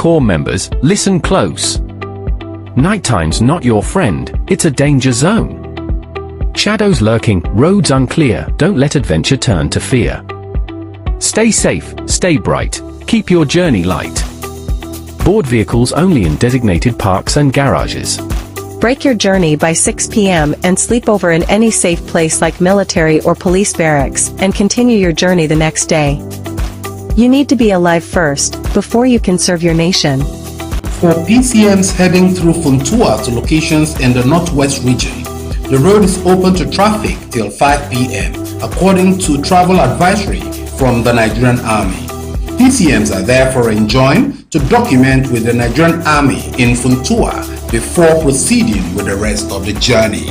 Corps members, listen close. Nighttime's not your friend, it's a danger zone. Shadows lurking, roads unclear, don't let adventure turn to fear. Stay safe, stay bright, keep your journey light. Board vehicles only in designated parks and garages. Break your journey by 6 p.m. and sleep over in any safe place like military or police barracks, and continue your journey the next day. You need to be alive first, before you can serve your nation. For PCMs heading through Funtua to locations in the Northwest region, the road is open to traffic till 5 p.m. according to travel advisory from the Nigerian Army. PCMs are therefore enjoined to document with the Nigerian Army in Funtua before proceeding with the rest of the journey.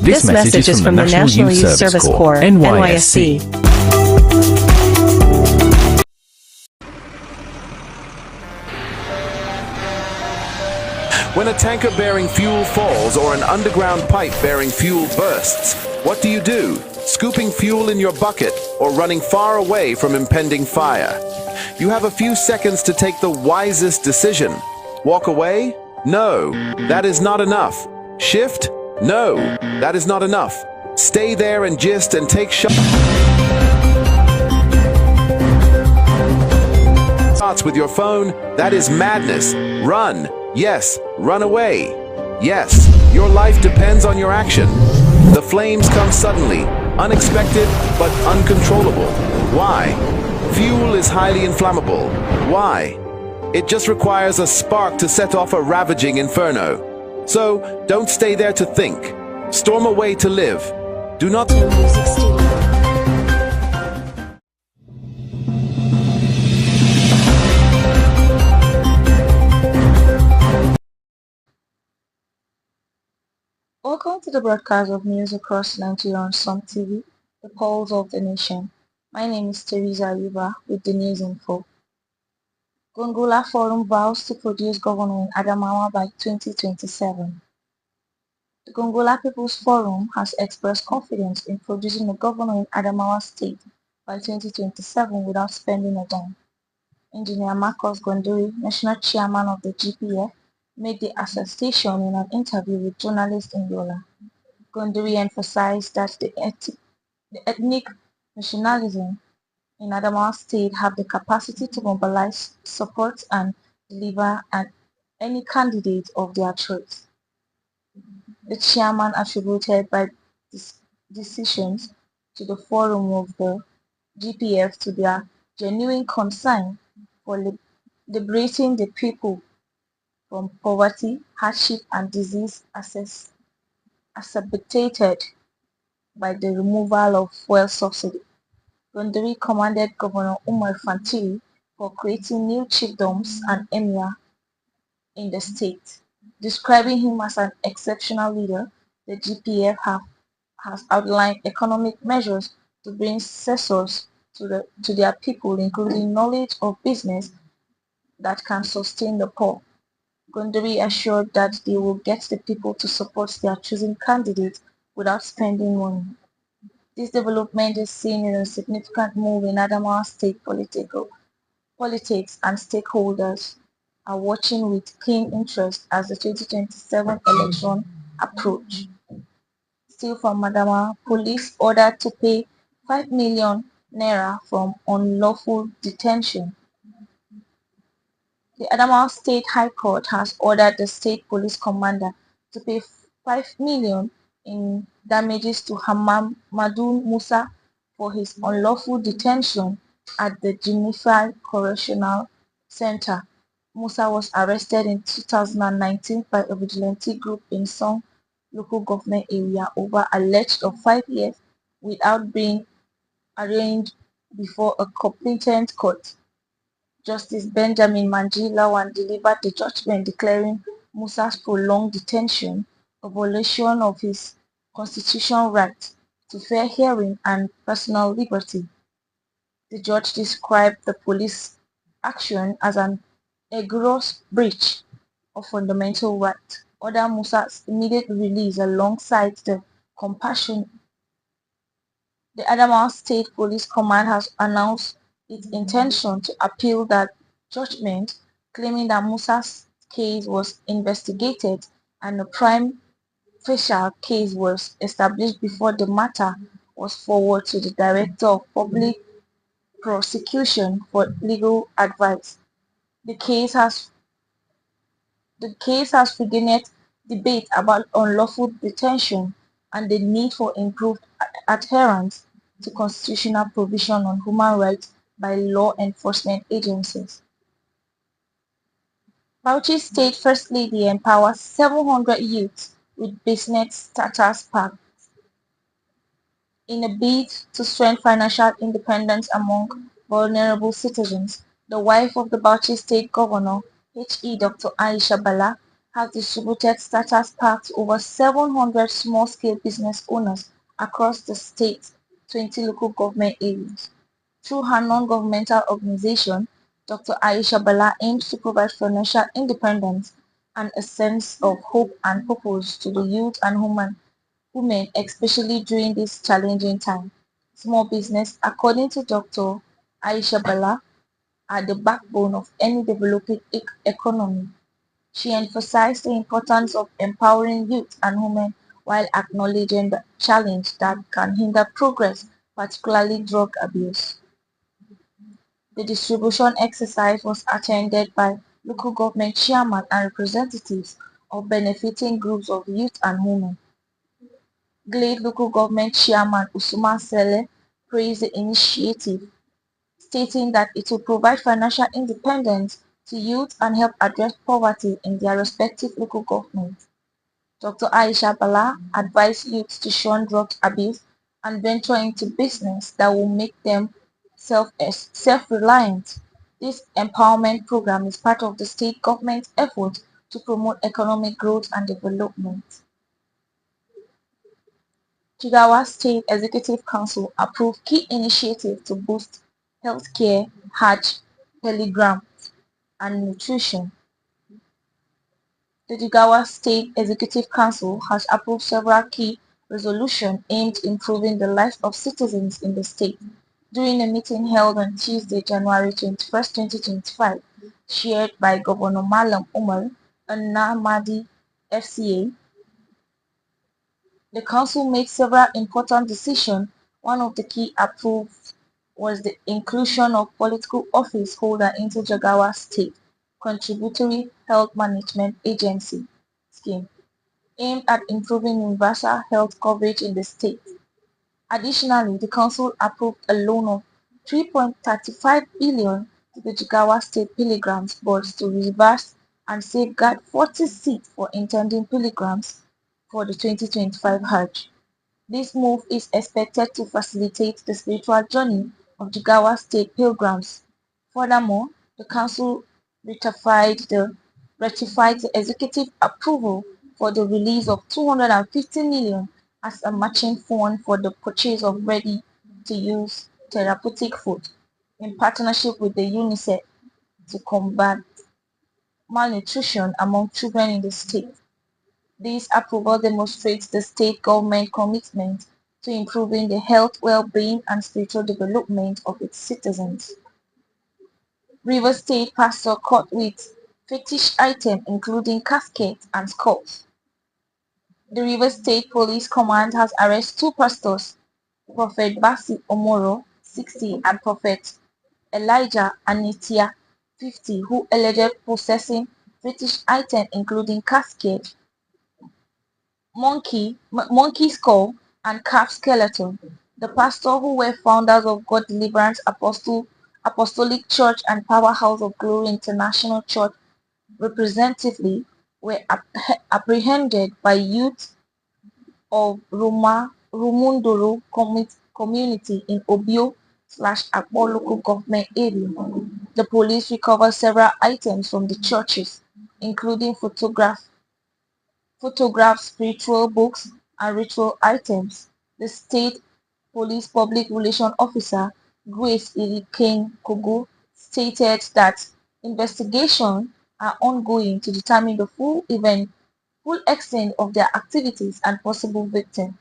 This message is from the National Youth Service Corps, NYSC. When a tanker bearing fuel falls or an underground pipe bearing fuel bursts, what do? Scooping fuel in your bucket or running far away from impending fire? You have a few seconds to take the wisest decision. Walk away? No, that is not enough. Shift? No, that is not enough. Stay there and gist and take shots with your phone? That is madness. Run. Yes, run away. Yes, your life depends on your action. The flames come suddenly, unexpected but uncontrollable. Why? Fuel is highly inflammable. Why? It just requires a spark to set off a ravaging inferno. So, don't stay there to think. Storm away to live. Do not... Welcome to the broadcast of news across Nigeria on SUMTV, the pulse of the nation. My name is Teresa Yuba with the news info. Gongola Forum vows to produce governor in Adamawa by 2027. The Gongola People's Forum has expressed confidence in producing a governor in Adamawa State by 2027 without spending a dime. Engineer Marcus Gondori, national chairman of the GPF, made the attestation in an interview with journalists in Yola. Gondori emphasized that the ethnic nationalism in Adamawa State have the capacity to mobilize, support, and deliver any candidate of their choice. The chairman attributed by decisions to the forum of the GPF to their genuine concern for liberating the people from poverty, hardship, and disease exacerbated by the removal of fuel subsidy. Gondori commended Governor Umar Fantiri for creating new chiefdoms and emir in the state. Describing him as an exceptional leader, the GPF has outlined economic measures to bring successors to their people, including knowledge of business that can sustain the poor. Gondori assured that they will get the people to support their chosen candidate without spending money. This development is seen as a significant move in Adamawa State politics, and stakeholders are watching with keen interest as the 2027 election approach. Still from Adamawa, police ordered to pay 5 million naira from unlawful detention. The Adamawa State High Court has ordered the state police commander to pay 5 million in damages to Hammadou Musa for his unlawful detention at the Junified Correctional Center. Musa was arrested in 2019 by a vigilante group in some local government area over alleged of 5 years without being arraigned before a competent court. Justice Benjamin Manji Lawan delivered the judgment declaring Musa's prolonged detention a violation of his constitutional right to fair hearing and personal liberty. The judge described the police action as a gross breach of fundamental rights, ordered Musa's immediate release alongside the compassion. The Adamawa State Police Command has announced its intention to appeal that judgment, claiming that Musa's case was investigated and a prime facial case was established before the matter was forwarded to the Director of Public Prosecution for legal advice. The case has the case has triggered debate about unlawful detention and the need for improved adherence to constitutional provision on human rights by law enforcement agencies. Bauchi State First Lady empowers 700 youths with business starters pack in a bid to strengthen financial independence among vulnerable citizens. The wife of the Bauchi State Governor, H.E. Dr. Aisha Bala, has distributed starters packs to over 700 small-scale business owners across the state's 20 local government areas. Through her non-governmental organization, Dr. Aisha Bala aims to provide financial independence and a sense of hope and purpose to the youth and women, especially during this challenging time. Small business, according to Dr. Aisha Bala, are the backbone of any developing economy. She emphasized the importance of empowering youth and women while acknowledging the challenge that can hinder progress, particularly drug abuse. The distribution exercise was attended by local government chairmen and representatives of benefiting groups of youth and women. Glade Local Government Chairman Usman Sele praised the initiative, stating that it will provide financial independence to youth and help address poverty in their respective local governments. Dr. Aisha Bala advised youth to shun drug abuse and venture into business that will make them self-reliant. This empowerment program is part of the state government's effort to promote economic growth and development. Jigawa State Executive Council approved key initiatives to boost healthcare, Hajj, telegrams, and nutrition. The Jigawa State Executive Council has approved several key resolutions aimed at improving the lives of citizens in the state. During a meeting held on Tuesday, January 21, 2025, chaired by Governor Malam Umar and Namadi FCA, the council made several important decisions. One of the key approved was the inclusion of political office holder into Jigawa State Contributory Health Management Agency scheme, aimed at improving universal health coverage in the state. Additionally, the council approved a loan of 3.35 billion to the Jigawa State Pilgrims Board to reverse and safeguard 40 seats for intending pilgrims for the 2025 Hajj. This move is expected to facilitate the spiritual journey of Jigawa State pilgrims. Furthermore, the council ratified the executive approval for the release of 250 million as a matching fund for the purchase of ready-to-use therapeutic food in partnership with the UNICEF to combat malnutrition among children in the state. This approval demonstrates the state government commitment to improving the health, well-being, and spiritual development of its citizens. Rivers State pastor caught with fetish items including caskets and skulls. The Rivers State Police Command has arrested two pastors, Prophet Basi Omoro, 60, and Prophet Elijah Anitia, 50, who alleged possessing fetish items including caskets, monkey skull, and calf skeleton. The pastors, who were founders of God Deliverance Apostolic Church and Powerhouse of Glory International Church, representatively, were apprehended by youth of Rumunduru community in Obio/Akpo local government area. The police recovered several items from the churches, including photographs, spiritual books, and ritual items. The state police public relations officer, Grace Iriken Kogo, stated that investigations are ongoing to determine the full extent of their activities and possible victims.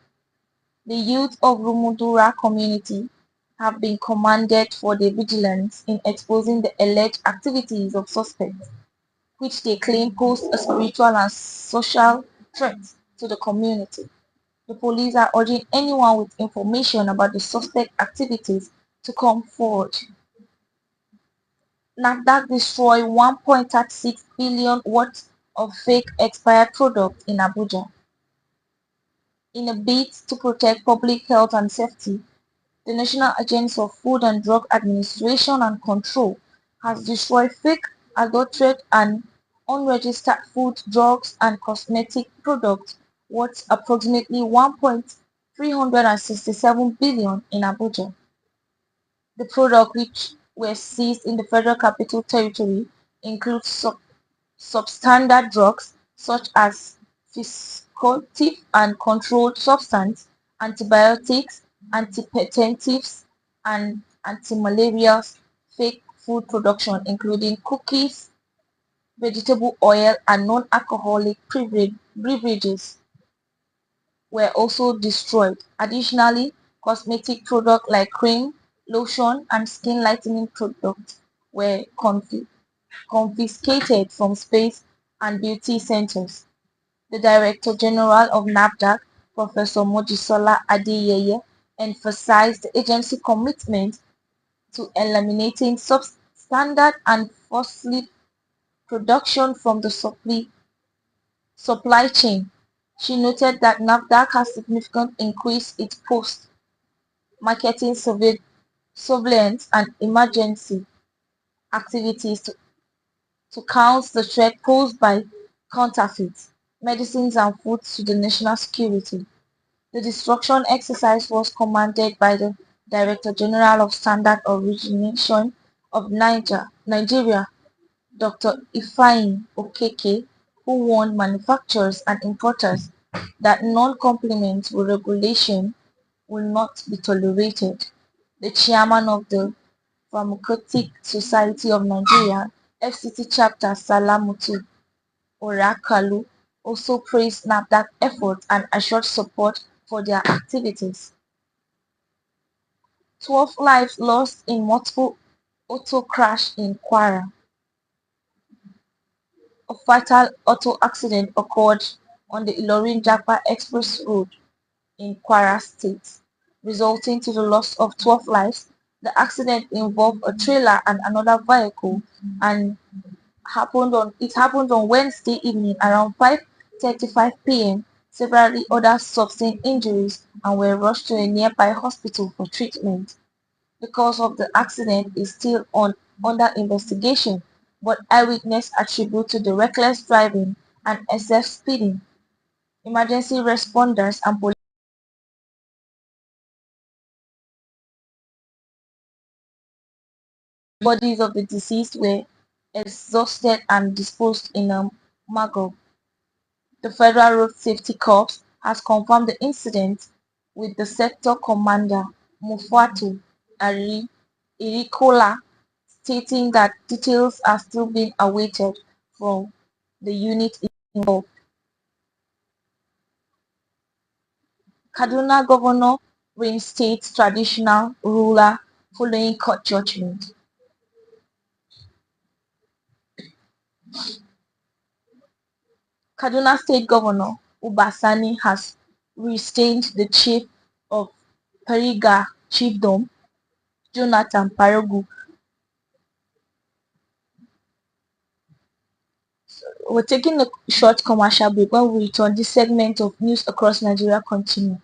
The youth of Rumudura community have been commanded for their vigilance in exposing the alleged activities of suspects. which they claim pose a spiritual and social threat to the community. The police are urging anyone with information about the suspect activities to come forward. NAFDAC destroyed 1.36 billion worth of fake expired products in Abuja. In a bid to protect public health and safety, the National Agency of Food and Drug Administration and Control has destroyed fake, adulterated and unregistered food, drugs and cosmetic products worth approximately 1.367 billion in Abuja. The products which were seized in the Federal Capital Territory include substandard drugs such as physicoactive and controlled substance, antibiotics, antihypertensives, and antimalarials, fake food production including cookies, vegetable oil, and non-alcoholic beverages were also destroyed. Additionally, cosmetic products like cream, lotion, and skin lightening products were confiscated from space and beauty centers. The Director General of NAFDAC, Professor Mojisola Adeyeye, emphasized the agency's commitment to eliminating substandard and falsely production from the supply chain. She noted that NAFDAC has significantly increased its post-marketing surveillance and emergency activities to counter the threat posed by counterfeits, medicines and foods to the national security. The destruction exercise was commanded by the Director General of Standard Origination of Nigeria, Dr. Ifeanyi Okeke, who warned manufacturers and importers that non-compliance with regulation will not be tolerated. The chairman of the Pharmaceutic Society of Nigeria (FCT) chapter, Salamatu Orakalu, also praised NAFDAC efforts and assured support for their activities. 12 lives lost in multiple auto crash in Kwara. A fatal auto accident occurred on the Ilorin-Japa Express Road in Kwara State, resulting to the loss of 12 lives. The accident involved a trailer and another vehicle and it happened on Wednesday evening around 5:35 p.m. Several others sustained injuries and were rushed to a nearby hospital for treatment. The cause of the accident is still under investigation, but eyewitnesses attribute to the reckless driving and excess speeding. Emergency responders and police bodies of the deceased were exhausted and disposed in a morgue. The Federal Road Safety Corps has confirmed the incident, with the sector commander Mufwatu Irikola stating that details are still being awaited from the unit involved. Kaduna Governor reinstates traditional ruler following court judgment. Kaduna State Governor Uba Sani has reinstated the chief of Periga Chiefdom, Jonathan Parogu. We're taking a short commercial break. When we return, this segment of news across Nigeria continue.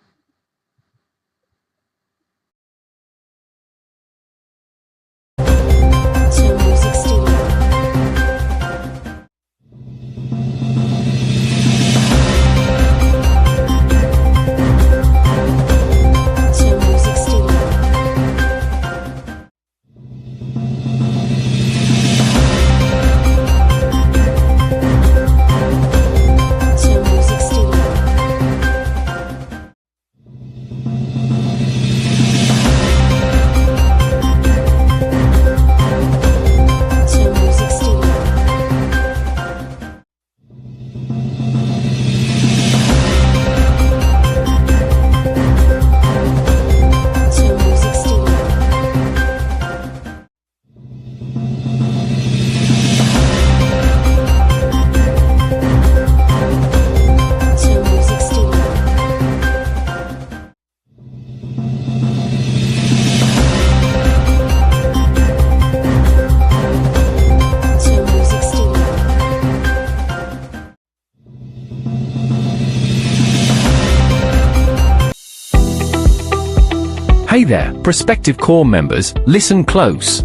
Hey there, prospective corps members, listen close.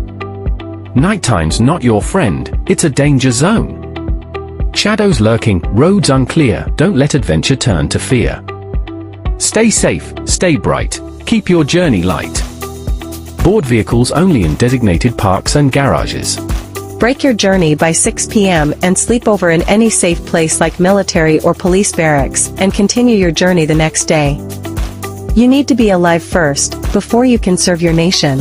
Nighttime's not your friend, it's a danger zone. Shadows lurking, roads unclear, don't let adventure turn to fear. Stay safe, stay bright, keep your journey light. Board vehicles only in designated parks and garages. Break your journey by 6 p.m. and sleep over in any safe place like military or police barracks, and continue your journey the next day. You need to be alive first, before you can serve your nation.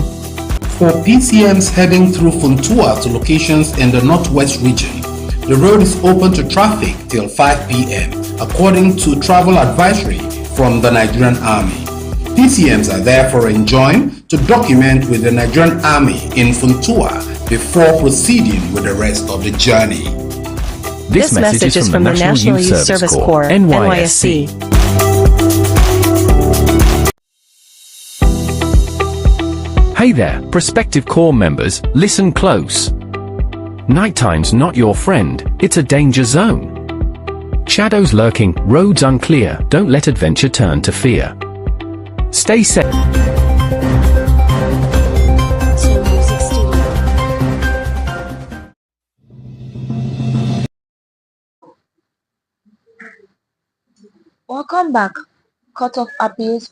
For PCMs heading through Funtua to locations in the Northwest region, the road is open to traffic till 5 p.m. according to travel advisory from the Nigerian Army. PCMs are therefore enjoined to document with the Nigerian Army in Funtua before proceeding with the rest of the journey. This message is from the National Youth Service Corps, NYSC. Hey there, prospective corps members, listen close. Nighttime's not your friend, it's a danger zone. Shadows lurking, roads unclear, don't let adventure turn to fear. Stay safe. Welcome back. Court of Appeals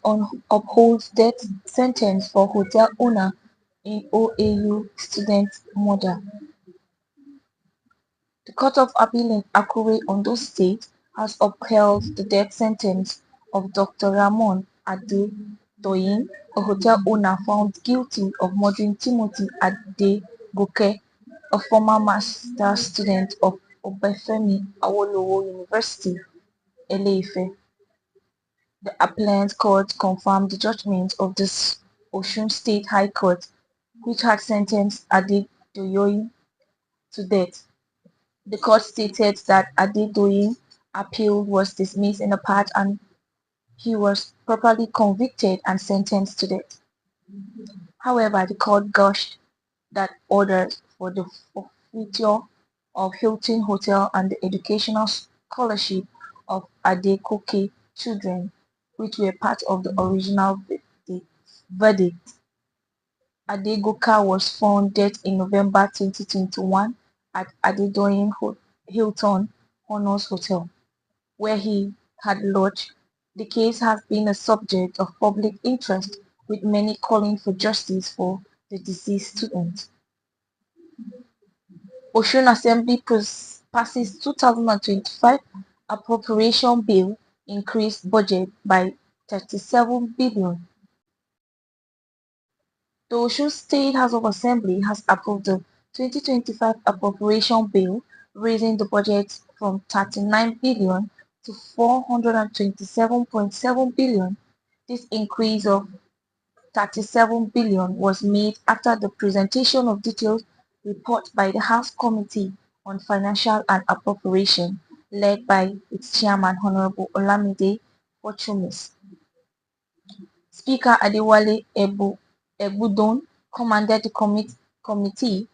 upholds death sentence for hotel owner in OAU student murder. The Court of Appeal in Akure, Ondo State has upheld the death sentence of Dr. Ramon Adedoyin, a hotel owner found guilty of murdering Timothy Adegoke, a former master's student of Obafemi Awolowo University, Ile-Ife. The appellate court confirmed the judgment of the Osun State High Court, which had sentenced Adedoyin to death. The court stated that Adedoyin's appeal was dismissed in part and he was properly convicted and sentenced to death. However, the court gushed that orders for the forfeiture of Hilton Hotel and the educational scholarship of Adegoke children, which were part of the original verdict. Adegoke was found dead in November 2021 at Adedoyin Hilton Honors Hotel, where he had lodged. The case has been a subject of public interest, with many calling for justice for the deceased student. Osun Assembly passes 2025 appropriation bill increased budget by 37 billion. The Osun State House of Assembly has approved the 2025 appropriation bill, raising the budget from 39 billion to 427.7 billion. This increase of 37 billion was made after the presentation of detailed report by the House Committee on Financial and Appropriation, led by its chairman, Honorable Olamide Ochumis. Speaker Adewale Egbudon commended the committee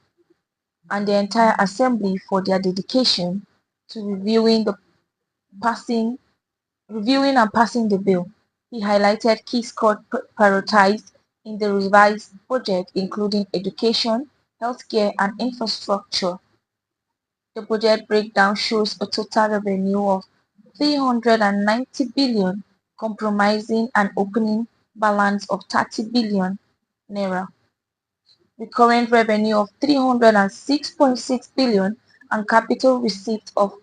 and the entire assembly for their dedication to reviewing and passing the bill. He highlighted key scores prioritized in the revised budget, including education, healthcare, and infrastructure. The budget breakdown shows a total revenue of 390 billion, comprising an opening balance of 30 billion naira, recurrent revenue of 306.6 billion, and capital receipts of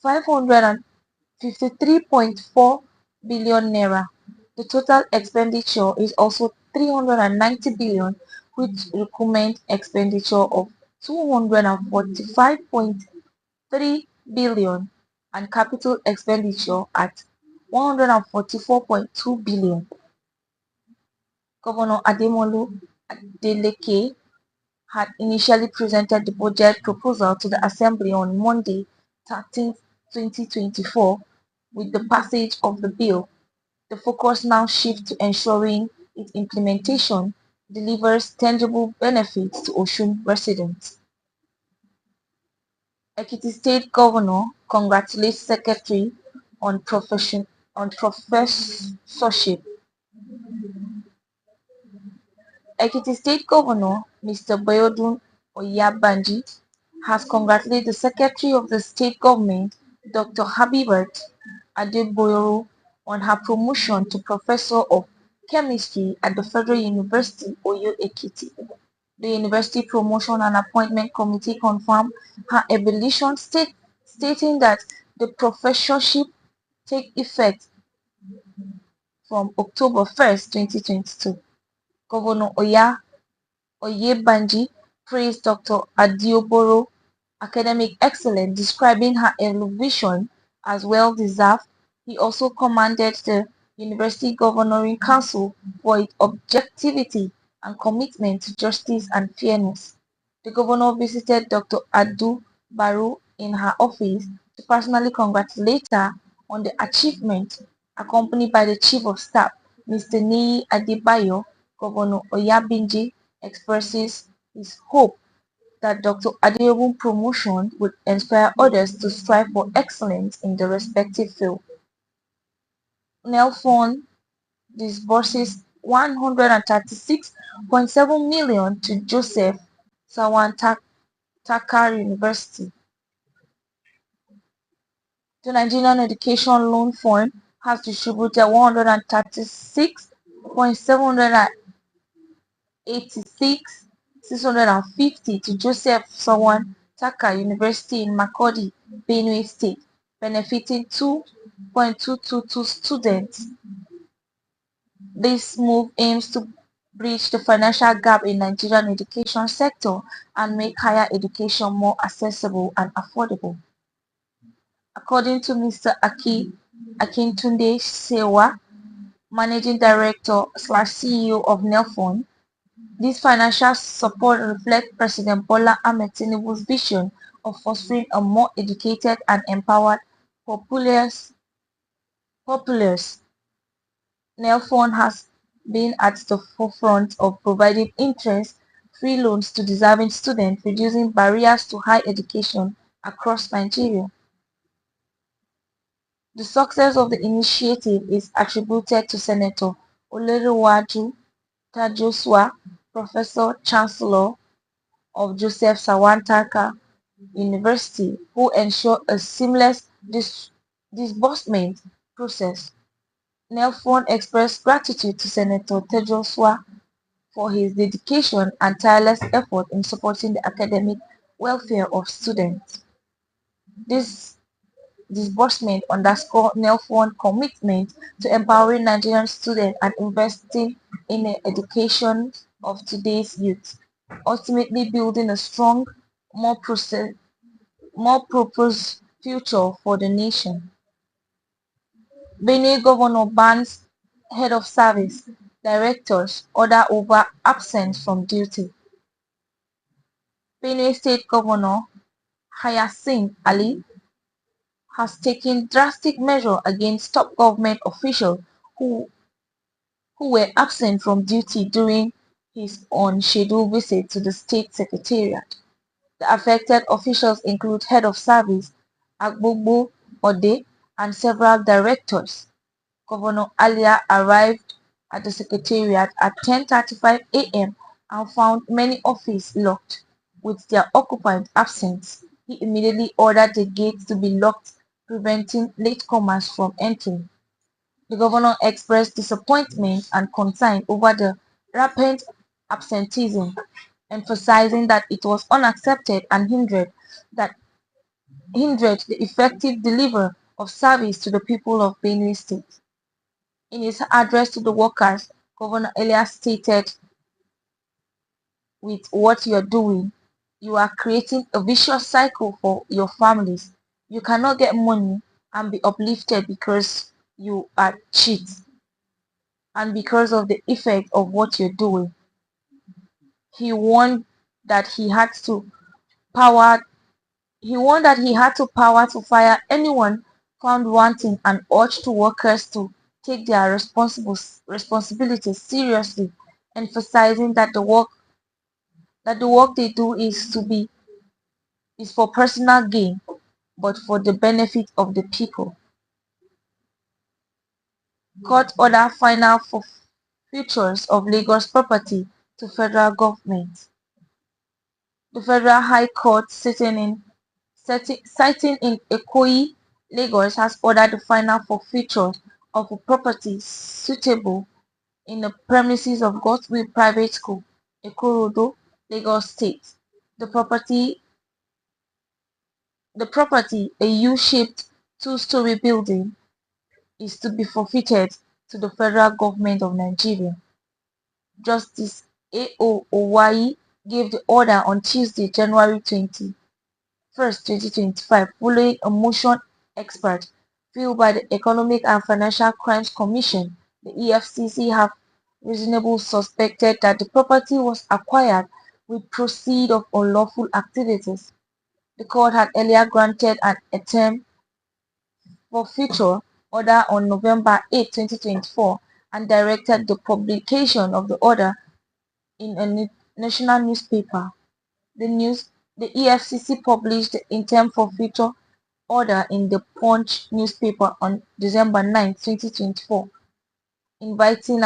553.4 billion naira. The total expenditure is also 390 billion, with recurrent expenditure of 245.3 billion and capital expenditure at 144.2 billion. Governor Ademolu Adeleke had initially presented the budget proposal to the Assembly on Monday, 13, 2024. With the passage of the bill, the focus now shifts to ensuring its implementation delivers tangible benefits to Osun residents. Ekiti State Governor congratulates Secretary on professorship. Ekiti State Governor Mr. Bayodun Oyabanji has congratulated the Secretary of the State Government, Dr. Habibat Adeboyoro, on her promotion to Professor of Chemistry at the Federal University, Oyo Ekiti. The University Promotion and Appointment Committee confirmed her abolition, stating that the professorship take effect from October 1st, 2022. Governor Oyebanji praised Dr. Adioboro's academic excellence, describing her elevation as well-deserved. He also commended the University Governing Council for its objectivity and commitment to justice and fairness. The governor visited Dr. Adu Baru in her office to personally congratulate her on the achievement, accompanied by the Chief of Staff, Mr. Niyi Adebayo. Governor Oyabinji expresses his hope that Dr. Adeogun's promotion would inspire others to strive for excellence in their respective field. Nelfon disburses 136.7 million to Joseph Sawantaka University. The Nigerian Education Loan Fund has distributed 136.786,650 to Joseph Sawantaka University in Makurdi, Benue State, benefiting 2.222 students. This move aims to bridge the financial gap in Nigerian education sector and make higher education more accessible and affordable. According to Mr. Akintunde Sewa, Managing Director/CEO of Nelfon, this financial support reflects President Bola Ahmed Tinubu's vision of fostering a more educated and empowered populace. Nelfon has been at the forefront of providing interest-free loans to deserving students, reducing barriers to higher education across Nigeria. The success of the initiative is attributed to Senator Olorewaju Tajosua, Professor Chancellor of Joseph Sawantaka University, who ensured a seamless disbursement process. Nelfon expressed gratitude to Senator Tajosua for his dedication and tireless effort in supporting the academic welfare of students. This disbursement underscores Nelfon's commitment to empowering Nigerian students and investing in the education of today's youth, ultimately building a strong, more purpose future for the nation. Benue Governor bans head of service, directors order over absence from duty. Benue State Governor Hyacinth Ali has taken drastic measures against top government officials who were absent from duty during his unscheduled visit to the state secretariat. The affected officials include Head of Service Agbogbo Ode and several directors. Governor Alia arrived at the secretariat at 10:35 a.m. and found many offices locked, with their occupants absent. He immediately ordered the gates to be locked, preventing latecomers from entering. The governor expressed disappointment and concern over the rampant absenteeism, emphasizing that it was unacceptable and hindered the effective delivery of service to the people of Benue State. In his address to the workers, Governor Elias stated, "With what you are doing, you are creating a vicious cycle for your families. You cannot get money and be uplifted because you are cheats and because of the effect of what you're doing." He warned that he had power he had to power to fire anyone found wanting and urged to workers to take their responsibilities seriously, emphasizing that the work they do is for personal gain, but for the benefit of the people. Court order final for futures of Lagos property to federal government. The Federal High Court sitting in Ikoyi, Lagos has ordered the final forfeiture of a property suitable in the premises of God's Will Private School, Ikorodu, Lagos State. The property, a U-shaped two-story building, is to be forfeited to the federal government of Nigeria. Justice A.O. Owayi gave the order on Tuesday, January 21st, 2025, following a motion expert filed by the Economic and Financial Crimes Commission. The EFCC have reasonably suspected that the property was acquired with proceeds of unlawful activities. The court had earlier granted an interim forfeiture order on November 8, 2024, and directed the publication of the order in a national newspaper. The EFCC published the interim forfeiture order in the Punch newspaper on December 9, 2024, inviting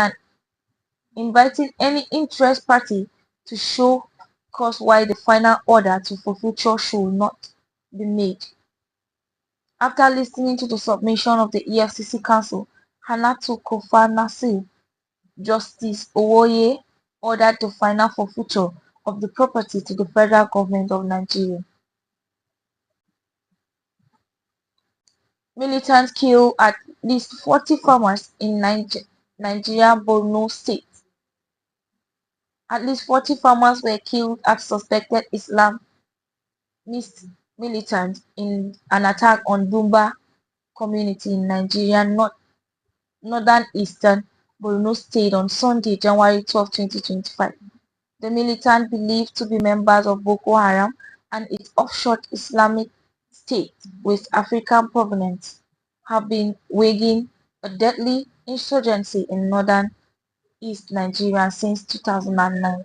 any interest party to show cause why the final order to forfeiture should not be made. After listening to the submission of the EFCC counsel, Hannatu Kofa Nasir, Justice Owoye ordered the final forfeiture of the property to the federal government of Nigeria. Militants kill at least 40 farmers in Nigeria Borno State. At least 40 farmers were killed as suspected Islamist militants in an attack on Dumba community in Nigeria northern eastern Borno State on Sunday, January 12, 2025. The militants, believed to be members of Boko Haram and its offshore Islamic State with African provenance, have been waging a deadly insurgency in northern East Nigeria since 2009.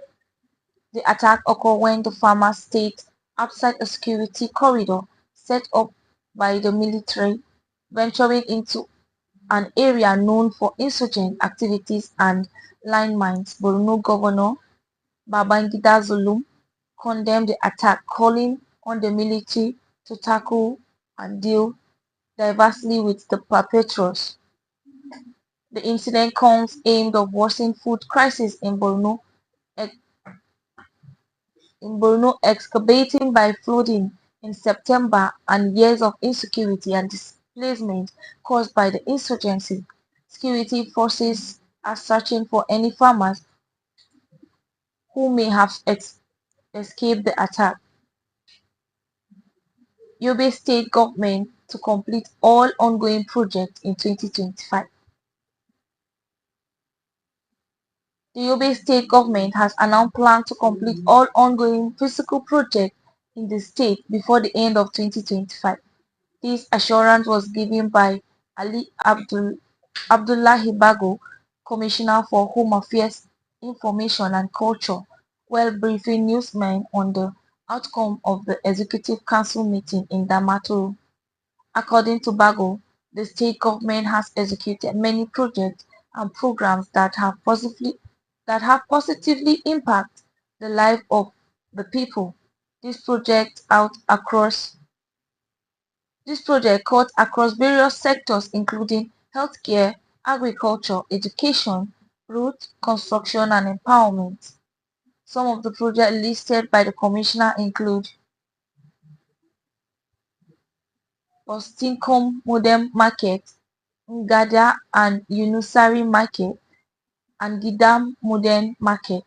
The attack occurred when the farmers stayed outside a security corridor set up by the military, venturing into an area known for insurgent activities and landmines. Borno Governor Babangida Zulum condemned the attack, calling on the military to tackle and deal diversely with the perpetrators. The incident comes aimed at worsening food crisis in Borno, excavating by flooding in September and years of insecurity and displacement caused by the insurgency. Security forces are searching for any farmers who may have escaped the attack. Yobe State Government to complete all ongoing projects in 2025. The Yobe State Government has announced plans to complete all ongoing physical projects in the state before the end of 2025. This assurance was given by Ali Abdullahi Bago, Commissioner for Home Affairs, Information and Culture, while briefing newsmen on the outcome of the Executive Council meeting in Damaturu. According to Bago, the state government has executed many projects and programs that have positively impacted the life of the people. This project cuts across various sectors including healthcare, agriculture, education, roads, construction and empowerment. Some of the projects listed by the commissioner include Ostinkom Modern Market, Ngada and Yunusari Market, and Gidam Modern Market.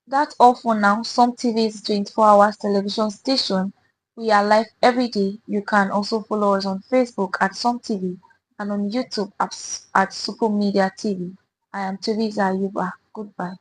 That's all for now. SUMTV is a 24 hours television station. We are live every day. You can also follow us on Facebook at SUMTV and on YouTube at Super Media TV. I am Teresa Ayuba. Goodbye.